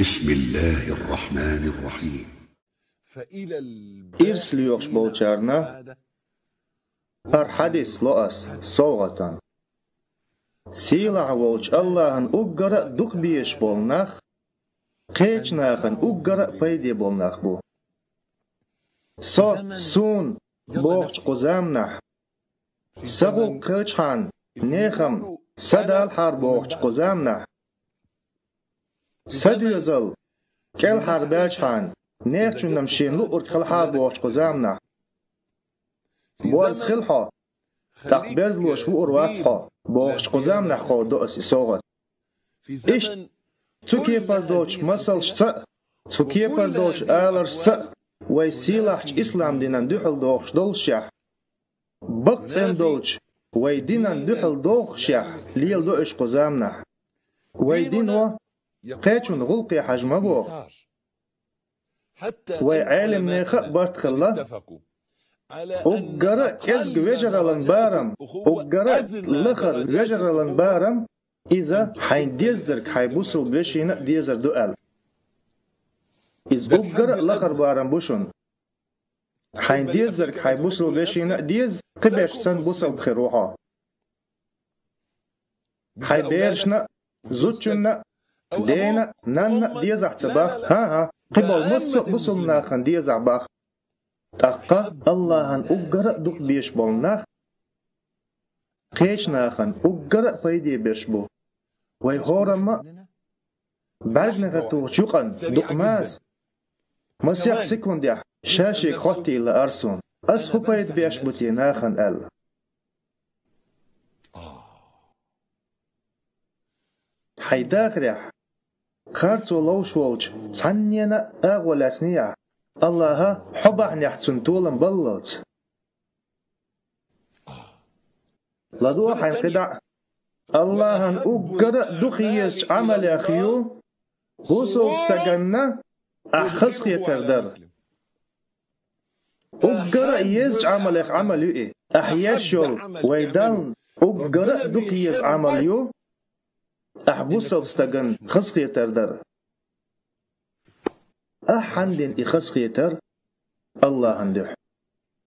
بسم الله الرحمن الرحيم. إرسليوش بولچارنا هر حديث لؤس صوغتان سيلع ولچ اللهن اقرأ دق بيش بولناخ قيچناخن اقرأ پيدي بولناخ بو سون بوغچ قزامناح سغل قيچحان نيخم سدال حار بوغچ قزامناح سديزل كل حار باچحان نيخ چونم شين لو ارخل حار بوغچ قزامناح بورز خلحا تقبرز لوش و ارواتسخا بوغچ قزامناح خو دوس صوغت إيش تكي پردوچ مسل شتا تكي پردوچ آلر شتا ويسيلاحچ إسلام دينان دوحل دوغش دولشيح بقتين دولچ ويدينان دوحل دوغشيح ليل دوش قزامناح ويدينوا قيچون غلقي حجم بوغ ويعالم نيخا بارتخلا اقرأ ازق وجرالن بارم اقرأ لخر وجرالن بارم إذا حين ديزرك حيبوصل بشينا ديزر دوال إذ اقرأ لخر بارم بوشون حين ديزرك حيبوصل بشينا ديز قبش سن بوصل بخروحا حيبيرشنا زوتشنا دينا نانا ديزع تباخ ها قبل مصر بوصلنا خن ديزع باخ تاقا اللهن اقرأ دوك بيش بولناخ قيچناخن اقرأ پيدي بيش بو وي هورما برگنغر توغچوقن دوك ماس مسيح سيكونديح شاشيك خوتي لأرسون أس خو پيد بيش بوتي ناخن ال حيداخريح خارتو لوش ولج تسنينا اغولاسنيا الله حبح نحتسن طولن بلوت لدو حين قدع اللهن اقرأ دخيش عمل اخيو وصل استقنا اخسخي تردر اقرأ يزج عمل اخ عمل يو احياشول ويدان اقرأ دخيش عمل يو احبوصل استقن خسخي تردر أحندن إخسخيتر الله هندح